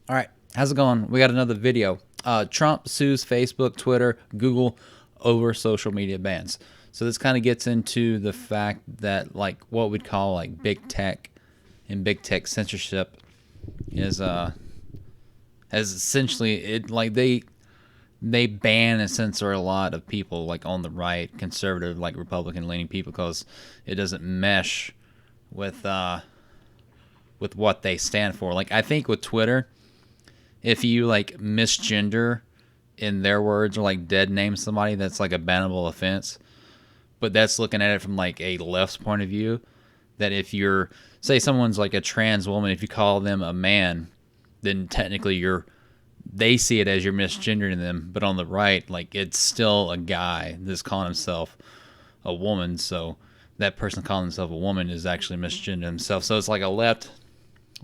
All right, how's it going? We got another video. Trump sues Facebook, Twitter, Google over social media bans. So this kind of gets into the fact that like what we'd call like big tech and big tech censorship is has essentially it like they ban and censor a lot of people like on the right, conservative, like Republican leaning people because it doesn't mesh with what they stand for. Like I think with Twitter, if you like misgender in their words or like dead name somebody, that's like a bannable offense. But that's looking at it from like a left's point of view. That if you're say someone's like a trans woman, if you call them a man, then technically they see it as you're misgendering them. But on the right, like it's still a guy that's calling himself a woman. So that person calling himself a woman is actually misgendering himself. So it's like a left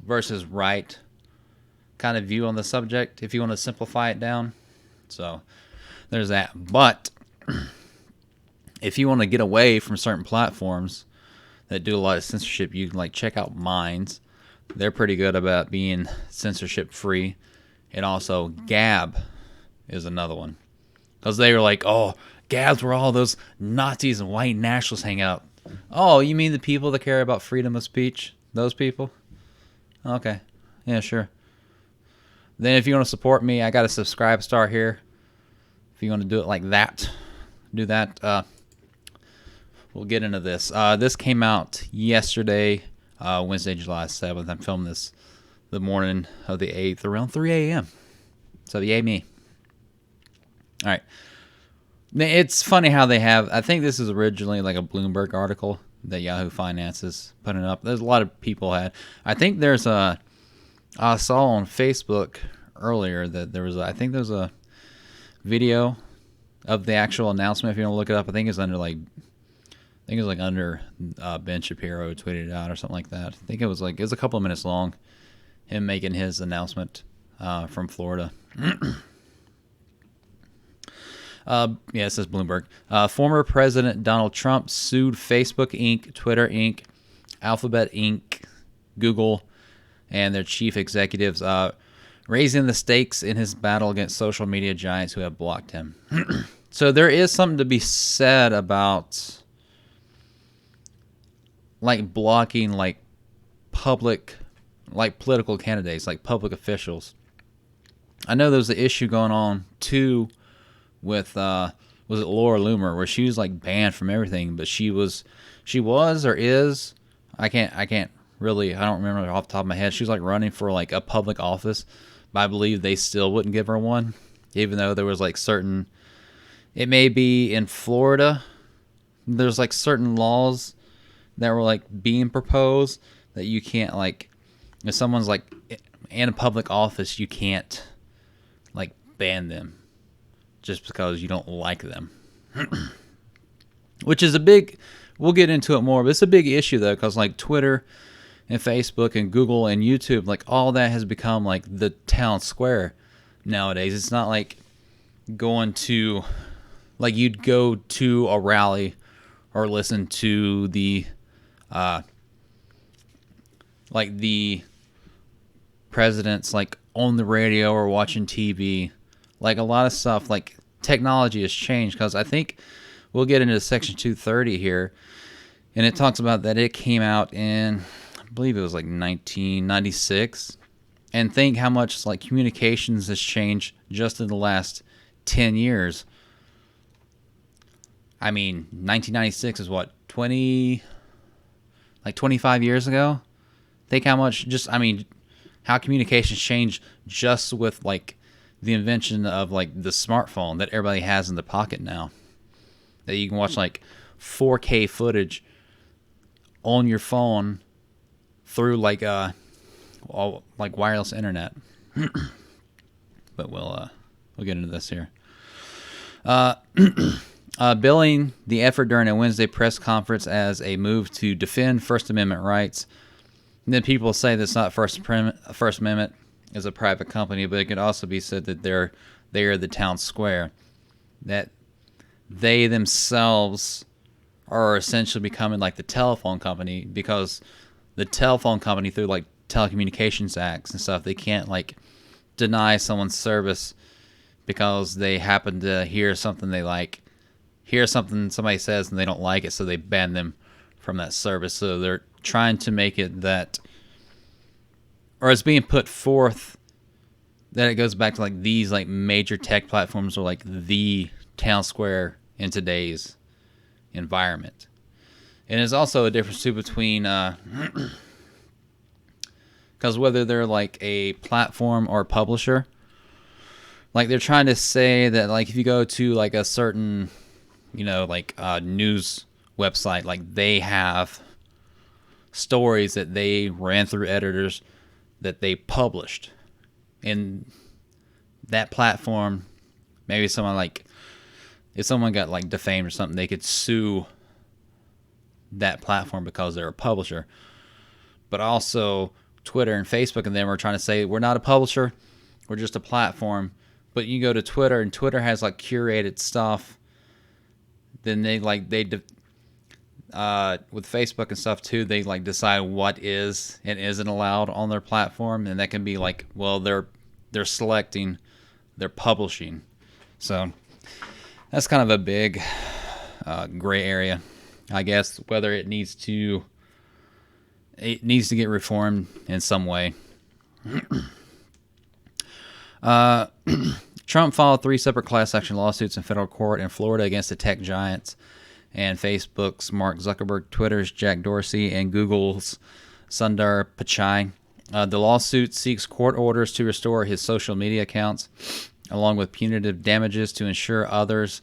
versus right kind of view on the subject if you want to simplify it down. So there's that. But if you want to get away from certain platforms that do a lot of censorship, you can like check out Minds. They're pretty good about being censorship free. And also Gab is another one. Because they were like, oh, Gab's where all those Nazis and white nationalists hang out. Oh, you mean the people that care about freedom of speech? Those people? Okay. Yeah, sure. Then if you want to support me, I got a subscribe star here. If you want to do it like that, do that. We'll get into this. This came out yesterday, Wednesday, July 7th. I'm filming this the morning of the 8th around 3 a.m. So yay me. All right. It's funny how they have, I think this is originally like a Bloomberg article that Yahoo Finance is putting up. There's a lot of people had. I think there's I saw on Facebook earlier that there was a video of the actual announcement. If you want to look it up, I think it's under Ben Shapiro tweeted it out or something like that. I think it was a couple of minutes long, him making his announcement from Florida. It says Bloomberg. Former President Donald Trump sued Facebook Inc., Twitter Inc., Alphabet Inc., Google, and their chief executives, raising the stakes in his battle against social media giants who have blocked him. So there is something to be said about like blocking like public, like political candidates, like public officials. I know there's an issue going on too with was it Laura Loomer, where she was like banned from everything, but she was or is, I don't remember off the top of my head. She was like running for like a public office, but I believe they still wouldn't give her one, even though there was like certain, it may be in Florida, there's like certain laws that were like being proposed that you can't like, if someone's like in a public office, you can't like ban them just because you don't like them. Which is a big, we'll get into it more, but it's a big issue though, because like Twitter and Facebook and Google and YouTube, like all that has become like the town square nowadays. It's not like going to, like you'd go to a rally or listen to the like the presidents like on the radio or watching TV. Like a lot of stuff, like technology has changed, because I think we'll get into Section 230 here, and it talks about that it came out in, I believe it was like 1996, and think how much like communications has changed just in the last 10 years. I mean, 1996 is what, 25 years ago? Think how much how communications changed just with like the invention of like the smartphone that everybody has in their pocket now, that you can watch like 4K footage on your phone through like wireless internet. But we'll get into this here. Billing the effort during a Wednesday press conference as a move to defend First Amendment rights. And then people say that's not First Amendment is a private company, but it could also be said that they are the town square, that they themselves are essentially becoming like the telephone company, because the telephone company, through like telecommunications acts and stuff, they can't like deny someone's service because they happen to hear something they like, hear something somebody says and they don't like it, so they ban them from that service. So they're trying to make it that, or it's being put forth that it goes back to like these like major tech platforms are like the town square in today's environment. And there's also a difference too between because whether they're like a platform or a publisher, like they're trying to say that like if you go to like a certain, like news website, like they have stories that they ran through editors that they published. And that platform, maybe someone like, if someone got like defamed or something, they could sue that platform because they're a publisher. But also Twitter and Facebook and them are trying to say we're not a publisher, we're just a platform. But you go to Twitter and Twitter has like curated stuff. Then with Facebook and stuff too, they like decide what is and isn't allowed on their platform, and that can be like, well, they're selecting, they're publishing. So that's kind of a big gray area, I guess, whether it needs to get reformed in some way. Trump filed 3 separate class action lawsuits in federal court in Florida against the tech giants and Facebook's Mark Zuckerberg, Twitter's Jack Dorsey, and Google's Sundar Pichai. The lawsuit seeks court orders to restore his social media accounts, along with punitive damages to ensure others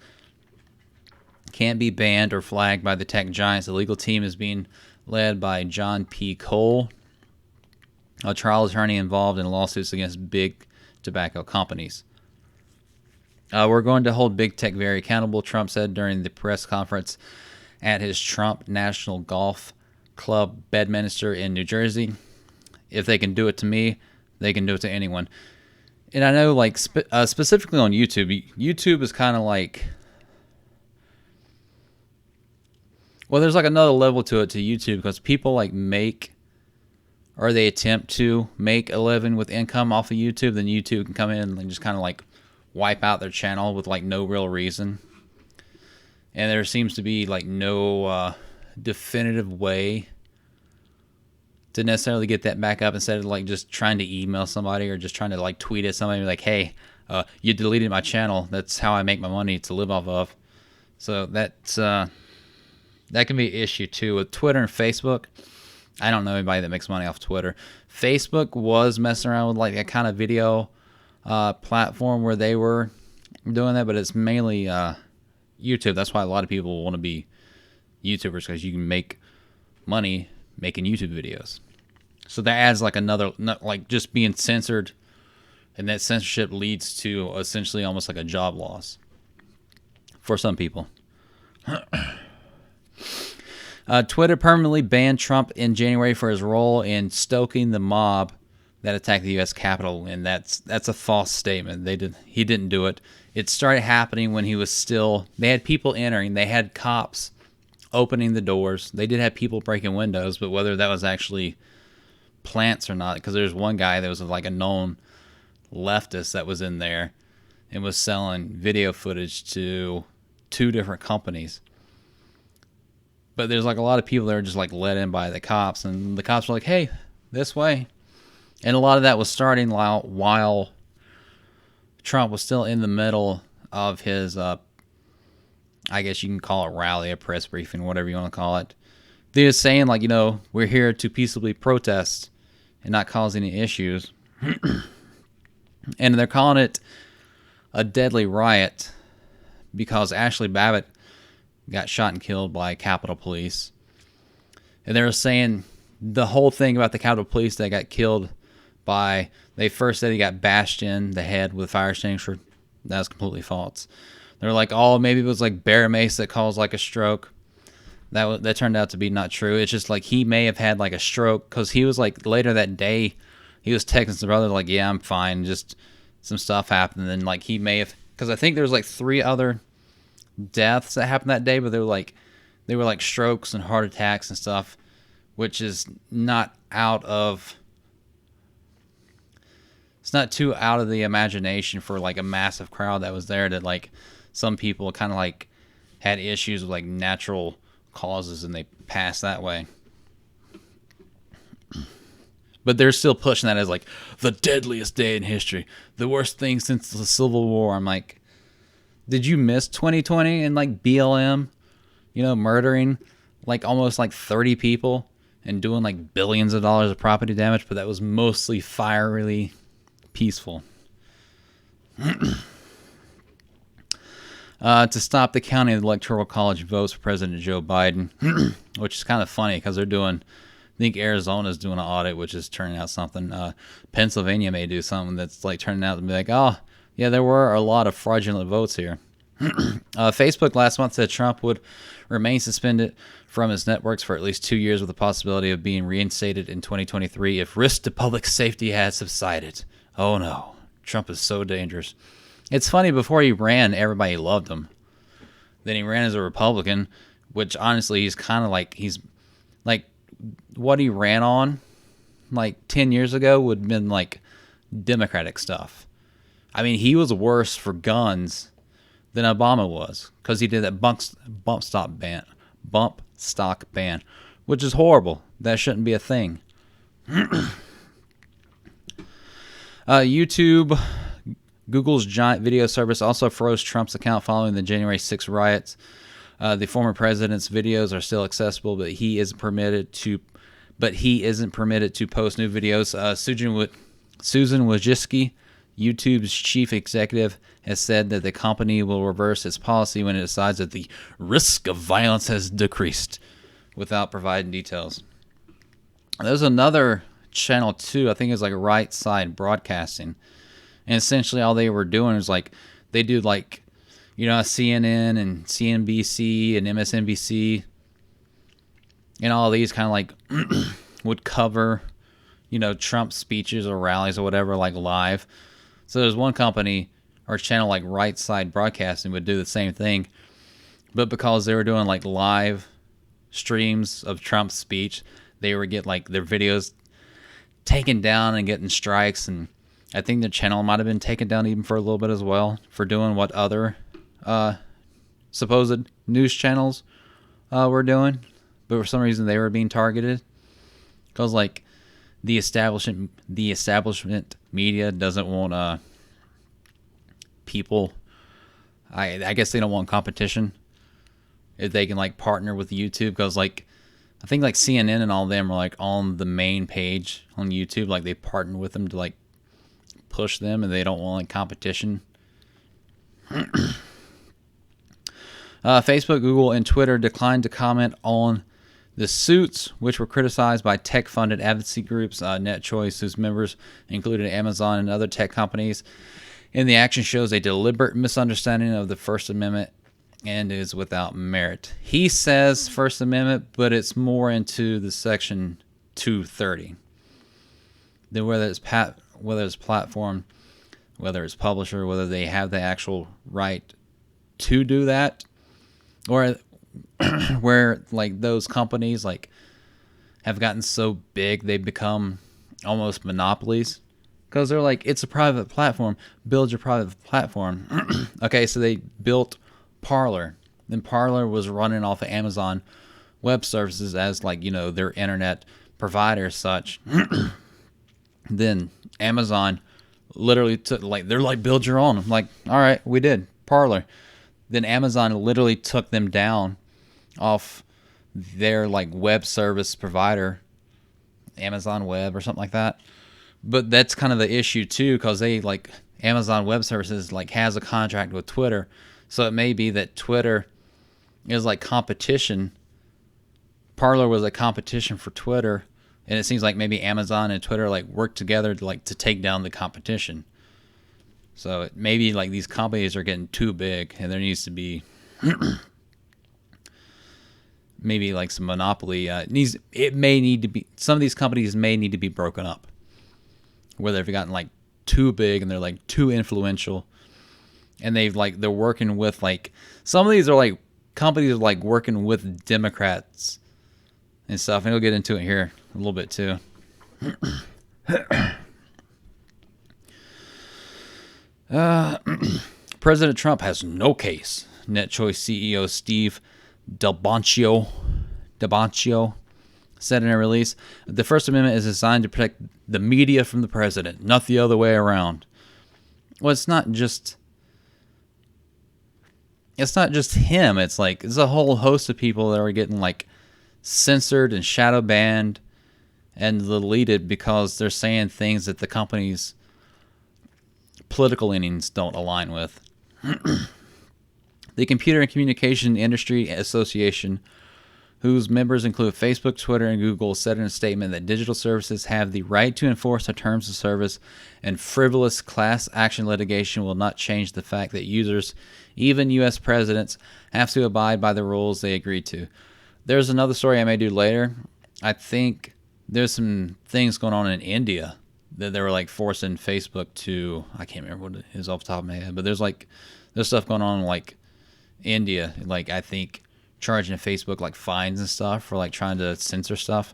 can't be banned or flagged by the tech giants. The legal team is being led by John P. Cole, a trial attorney involved in lawsuits against big tobacco companies. We're going to hold big tech very accountable, Trump said during the press conference at his Trump National Golf Club Bedminster in New Jersey. If they can do it to me, they can do it to anyone. And I know, like, specifically on YouTube, YouTube is kind of like, well, there's like another level to it to YouTube, because people like make, or they attempt to make a living with income off of YouTube. Then YouTube can come in and just kind of like wipe out their channel with like no real reason. And there seems to be like no definitive way to necessarily get that back up, instead of like just trying to email somebody or just trying to like tweet at somebody like, hey, you deleted my channel. That's how I make my money to live off of. So that's that can be an issue too with Twitter and Facebook. I don't know anybody that makes money off Twitter. Facebook was messing around with like a kind of video platform where they were doing that, but it's mainly YouTube. That's why a lot of people want to be YouTubers, because you can make money making YouTube videos. So that adds like another, like just being censored, and that censorship leads to essentially almost like a job loss for some people. Twitter permanently banned Trump in January for his role in stoking the mob that attacked the U.S. Capitol, and that's a false statement. He didn't do it. It started happening when he was still. They had people entering. They had cops opening the doors. They did have people breaking windows, but whether that was actually plants or not, because there's one guy that was like a known leftist that was in there and was selling video footage to 2 different companies. But there's like a lot of people that are just like let in by the cops, and the cops were like, hey, this way. And a lot of that was starting while Trump was still in the middle of his, I guess you can call it rally, a press briefing, whatever you want to call it. They were saying like, we're here to peaceably protest and not cause any issues. And they're calling it a deadly riot because Ashley Babbitt got shot and killed by Capitol Police. And they were saying the whole thing about the Capitol Police that got killed by, they first said he got bashed in the head with a fire extinguisher. That was completely false. They're like, oh, maybe it was like bear mace that caused like a stroke. That turned out to be not true. It's just like he may have had like a stroke, because he was like later that day, he was texting his brother like, yeah, I'm fine. Just some stuff happened. And then like he may have, because I think there was like 3 other deaths that happened that day, but they were like strokes and heart attacks and stuff, which is not out of it's not too out of the imagination for like a massive crowd that was there that like some people kind of like had issues with like natural causes and they passed that way. But they're still pushing that as like the deadliest day in history, the worst thing since the Civil War. I'm like, did you miss 2020 and like BLM, murdering like almost like 30 people and doing like billions of dollars of property damage? But that was mostly fierily peaceful. To stop the counting of the Electoral College votes for President Joe Biden, which is kind of funny because they're doing, I think Arizona's doing an audit, which is turning out something. Pennsylvania may do something that's like turning out to be like, oh, yeah, there were a lot of fraudulent votes here. Facebook last month said Trump would remain suspended from his networks for at least 2 years with the possibility of being reinstated in 2023 if risk to public safety has subsided. Oh no, Trump is so dangerous. It's funny, before he ran, everybody loved him. Then he ran as a Republican, which honestly, he's kind of like, he's like, what he ran on like 10 years ago would have been like Democratic stuff. I mean, he was worse for guns than Obama was because he did that bump stock ban, which is horrible. That shouldn't be a thing. YouTube, Google's giant video service, also froze Trump's account following the January 6 riots. The former president's videos are still accessible, but he isn't permitted to post new videos. Susan Wojcicki, YouTube's chief executive, has said that the company will reverse its policy when it decides that the risk of violence has decreased, without providing details. There's another channel too, I think it's like Right Side Broadcasting, and essentially all they were doing is like, they do like, CNN and CNBC and MSNBC and all these kind of like would cover, Trump speeches or rallies or whatever, like live. So there's one company or channel like Right Side Broadcasting would do the same thing, but because they were doing like live streams of Trump's speech, they would get like their videos taken down and getting strikes, and I think the channel might have been taken down even for a little bit as well for doing what other supposed news channels were doing, but for some reason they were being targeted because like the establishment media doesn't want people. I guess they don't want competition if they can like partner with YouTube, because like I think like CNN and all of them are like on the main page on YouTube, like they partner with them to like push them, and they don't want like competition. Facebook, Google, and Twitter declined to comment on the suits, which were criticized by tech-funded advocacy groups, NetChoice, whose members included Amazon and other tech companies. And the action shows a deliberate misunderstanding of the First Amendment and is without merit. He says First Amendment, but it's more into the Section 230. Then whether it's platform, whether it's publisher, whether they have the actual right to do that, or where like those companies like have gotten so big they've become almost monopolies because they're like, it's a private platform, build your private platform. Okay, so they built Parler. Then Parler was running off of Amazon Web Services as like, their internet provider as such. Then Amazon literally took, like, they're like, build your own. I'm like, all right, we did Parler. Then Amazon literally took them down off their like web service provider, Amazon Web or something like that. But that's kind of the issue too, because they like Amazon Web Services like has a contract with Twitter, so it may be that Twitter is like competition. Parler was a competition for Twitter, and it seems like maybe Amazon and Twitter like work together to take down the competition. So it maybe like these companies are getting too big, and there needs to be maybe like some monopoly. It may need to be, some of these companies may need to be broken up, where they've gotten like too big and they're like too influential, and they're working with like, some of these are like companies are like working with Democrats and stuff, and we'll get into it here a little bit too. President Trump has no case. NetChoice CEO Steve Delbancio said in a release, the First Amendment is designed to protect the media from the president, not the other way around. Well, it's not just him. It's like there's a whole host of people that are getting like censored and shadow banned and deleted because they're saying things that the company's political leanings don't align with. The Computer and Communication Industry Association, whose members include Facebook, Twitter, and Google, said in a statement that digital services have the right to enforce their terms of service, and frivolous class action litigation will not change the fact that users, even U.S. presidents, have to abide by the rules they agreed to. There's another story I may do later. I think there's some things going on in India that they were like forcing Facebook to, I can't remember what it is off the top of my head, but there's stuff going on in like India, like I think charging Facebook like fines and stuff for like trying to censor stuff.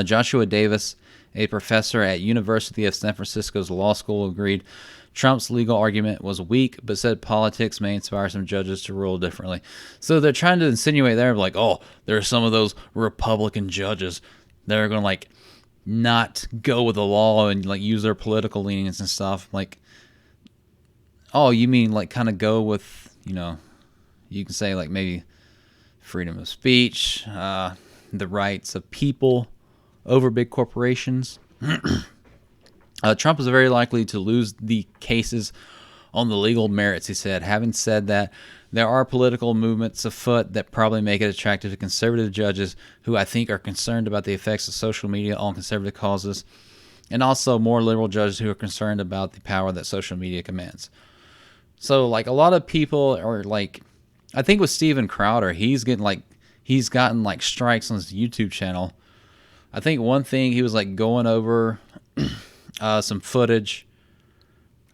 Joshua Davis, a professor at University of San Francisco's law school, agreed Trump's legal argument was weak, but said politics may inspire some judges to rule differently. So they're trying to insinuate there, like, oh, there are some of those Republican judges that are going to like not go with the law and like use their political leanings and stuff. Like, oh, you mean like kind of go with, you can say like maybe freedom of speech, the rights of people over big corporations. Trump is very likely to lose the cases on the legal merits, he said. Having said that, there are political movements afoot that probably make it attractive to conservative judges who I think are concerned about the effects of social media on conservative causes, and also more liberal judges who are concerned about the power that social media commands. So, like, a lot of people are like, I think with Steven Crowder, he's gotten like strikes on his YouTube channel. I think one thing he was like going over some footage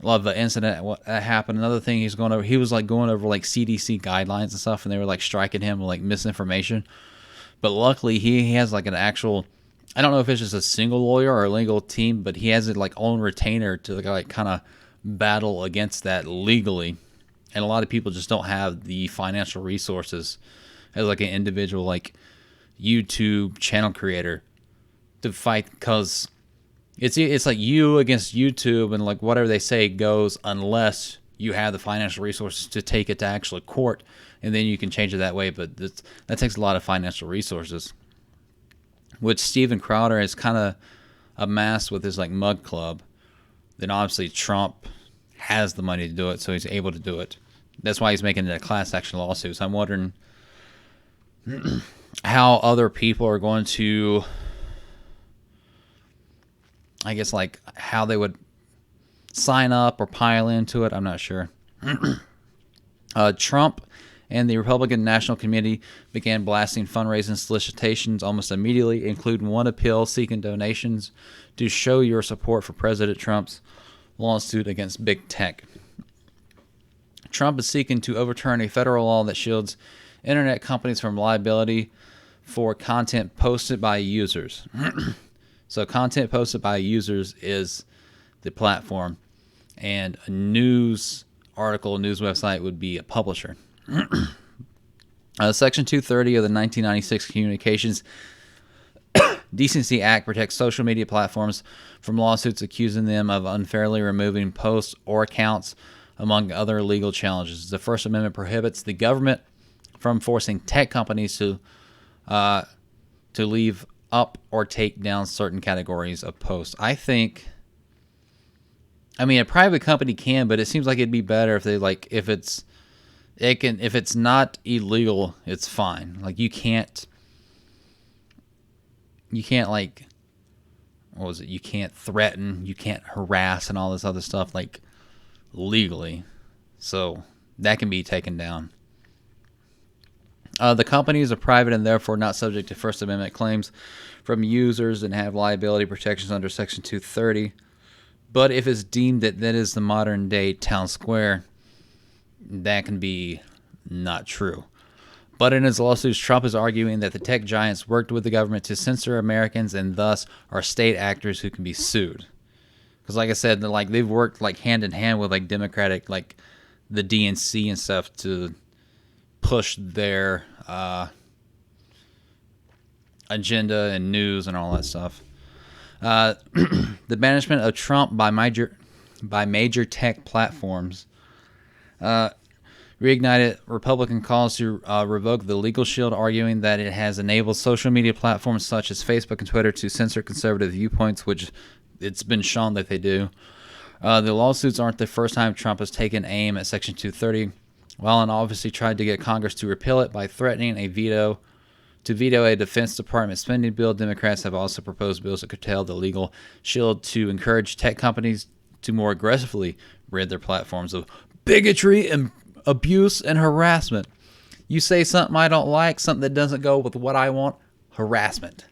of the incident what happened. Another thing he was like going over like CDC guidelines and stuff, and they were like striking him with like misinformation. But luckily he has like an actual, I don't know if it's just a single lawyer or a legal team, but he has it like own retainer to like kind of battle against that legally. And a lot of people just don't have the financial resources as like an individual like YouTube channel creator to fight, because it's like you against YouTube, and like whatever they say goes unless you have the financial resources to take it to actual court, and then you can change it that way. But that takes a lot of financial resources, which Steven Crowder has kind of amassed with his like mug club. Then obviously Trump has the money to do it, so he's able to do it. That's why he's making it a class action lawsuit. So I'm wondering how other people are going to, I guess, like how they would sign up or pile into it. I'm not sure. Trump and the Republican National Committee began blasting fundraising solicitations almost immediately, including one appeal seeking donations to show your support for President Trump's lawsuit against big tech. Trump is seeking to overturn a federal law that shields internet companies from liability for content posted by users. So content posted by users is the platform, and a news article, a news website would be a publisher. Section 230 of the 1996 Communications Decency Act protects social media platforms from lawsuits accusing them of unfairly removing posts or accounts, among other legal challenges. The First Amendment prohibits the government from forcing tech companies to leave up or take down certain categories of posts. I mean, a private company can, but it seems like it'd be better if they if it's not illegal, it's fine. Like you can't like, what was it? You can't threaten, you can't harass and all this other stuff like legally. So that can be taken down. The companies are private and therefore not subject to First Amendment claims from users and have liability protections under Section 230. But if it's deemed that is the modern day town square, that can be not true. But in his lawsuits, Trump is arguing that the tech giants worked with the government to censor Americans and thus are state actors who can be sued. Because like I said, they've worked like hand in hand with like Democratic, like the DNC and stuff to push their agenda and news and all that stuff. The banishment of Trump by major tech platforms reignited Republican calls to revoke the legal shield, arguing that it has enabled social media platforms such as Facebook and Twitter to censor conservative viewpoints, which it's been shown that they do. The lawsuits aren't the first time Trump has taken aim at Section 230. Whelan obviously tried to get Congress to repeal it by threatening to veto a Defense Department spending bill. Democrats have also proposed bills to curtail the legal shield to encourage tech companies to more aggressively rid their platforms of bigotry and abuse and harassment. You say something I don't like, something that doesn't go with what I want, harassment,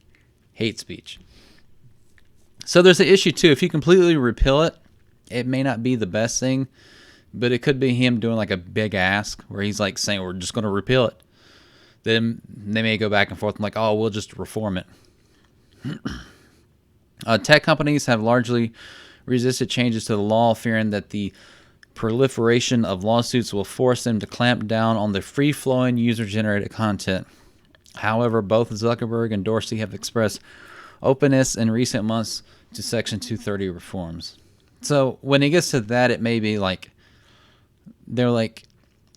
hate speech. So there's an issue too. If you completely repeal it, it may not be the best thing, but it could be him doing like a big ask where he's like saying, we're just going to repeal it. Then they may go back and forth and like, oh, we'll just reform it. Tech companies have largely resisted changes to the law, fearing that the proliferation of lawsuits will force them to clamp down on the free-flowing user-generated content. However, both Zuckerberg and Dorsey have expressed openness in recent months to Section 230 reforms. So when it gets to that, it may be like, they're like,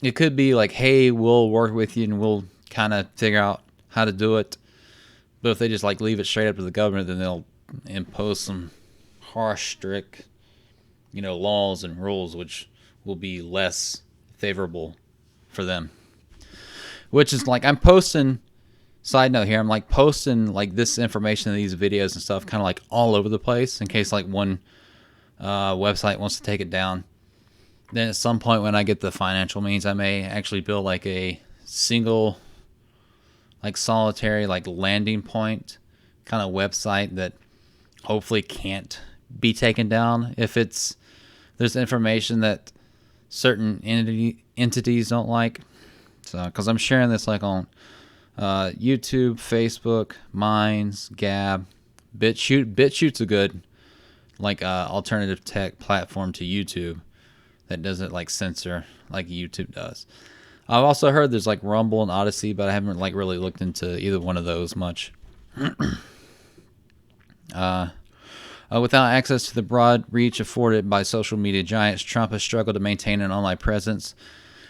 it could be like, hey, we'll work with you and we'll kind of figure out how to do it. But if they just like leave it straight up to the government, then they'll impose some harsh, strict, laws and rules, which will be less favorable for them. Which is like, I'm posting, side note here, I'm like posting like this information in these videos and stuff kind of like all over the place in case like one website wants to take it down. Then at some point when I get the financial means, I may actually build like a single, like solitary, like landing point kind of website that hopefully can't be taken down if there's information that certain entities don't like. So, because I'm sharing this like on YouTube, Facebook, Minds, Gab, BitChute. BitChute's a good like alternative tech platform to YouTube that doesn't like censor like YouTube does. I've also heard there's like Rumble and Odyssey, but I haven't like really looked into either one of those much. Without access to the broad reach afforded by social media giants, Trump has struggled to maintain an online presence,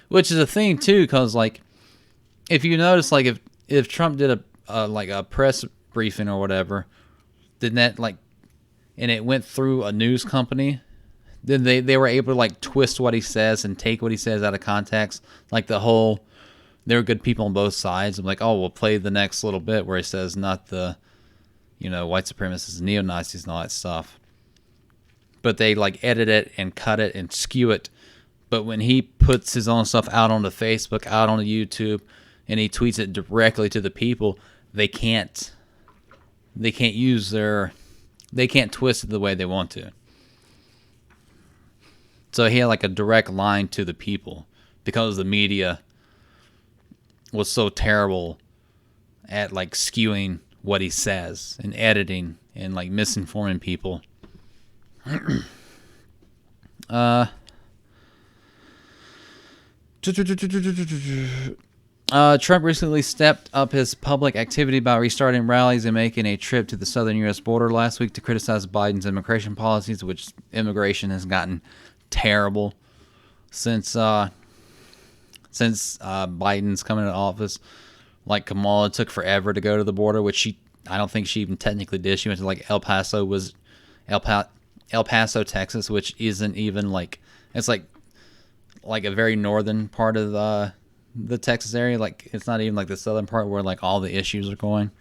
which is a thing too, because like if you notice, like if Trump did a press briefing or whatever, then that like, and it went through a news company, then they were able to like twist what he says and take what he says out of context. Like there were good people on both sides. I'm like, oh, we'll play the next little bit where he says not the white supremacists, neo-Nazis, and all that stuff. But they like edit it and cut it and skew it. But when he puts his own stuff out onto Facebook, out onto YouTube, and he tweets it directly to the people, they can't twist it the way they want to. So he had like a direct line to the people because the media was so terrible at like skewing what he says and editing and like misinforming people. Trump recently stepped up his public activity by restarting rallies and making a trip to the southern U.S. border last week to criticize Biden's immigration policies, which immigration has gotten terrible since Biden's coming into office. Like Kamala took forever to go to the border, which I don't think she even technically did. She went to like El Paso, Texas, which isn't even like, it's like a very northern part of the Texas area. Like it's not even like the southern part where like all the issues are going.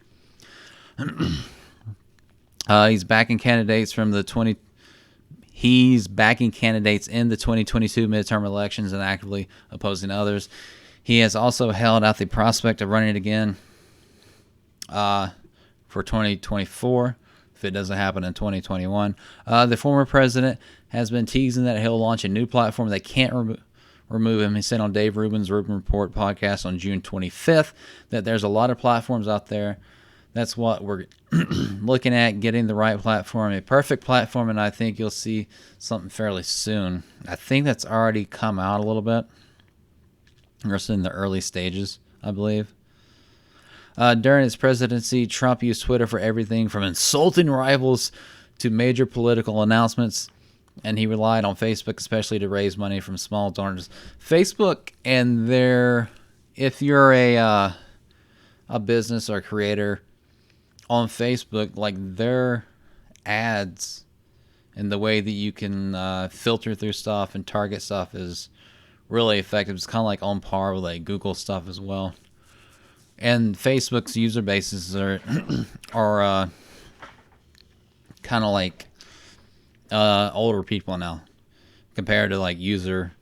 He's backing candidates in the 2022 midterm elections and actively opposing others. He has also held out the prospect of running again for 2024 if it doesn't happen in 2021. The former president has been teasing that he'll launch a new platform that can't remove him. He said on Dave Rubin's Rubin Report podcast on June 25th that there's a lot of platforms out there that's what we're looking at, getting the right platform, a perfect platform, and I think you'll see something fairly soon. I think that's already come out a little bit. We're still in the early stages, I believe. During his presidency, Trump used Twitter for everything from insulting rivals to major political announcements, and he relied on Facebook especially to raise money from small donors. Facebook and if you're a business or creator on Facebook, like their ads and the way that you can filter through stuff and target stuff is really effective. It's kind of like on par with like Google stuff as well. And Facebook's user bases are kind of like older people now compared to like younger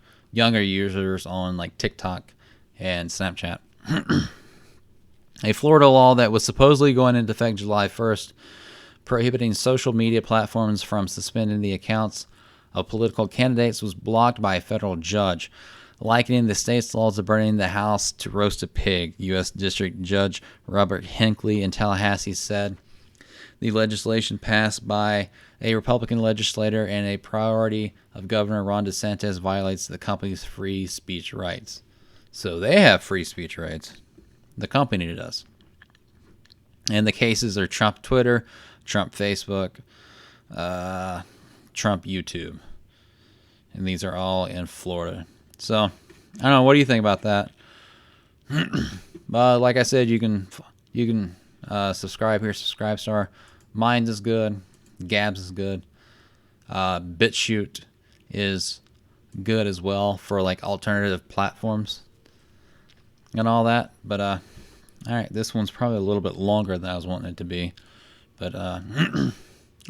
users on like TikTok and Snapchat. A Florida law that was supposedly going into effect July 1st, prohibiting social media platforms from suspending the accounts of political candidates, was blocked by a federal judge, likening the state's laws to burning the house to roast a pig. U.S. District Judge Robert Hinckley in Tallahassee said the legislation passed by a Republican legislator and a priority of Governor Ron DeSantis violates the company's free speech rights. So they have free speech rights. The company does. And the cases are Trump Twitter, Trump Facebook, Trump YouTube. And these are all in Florida. So, I don't know. What do you think about that? Like I said, you can subscribe here, Subscribestar. Minds is good. Gabs is good. BitChute is good as well for like alternative platforms and all that. But all right, this one's probably a little bit longer than I was wanting it to be. But all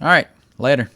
right, later.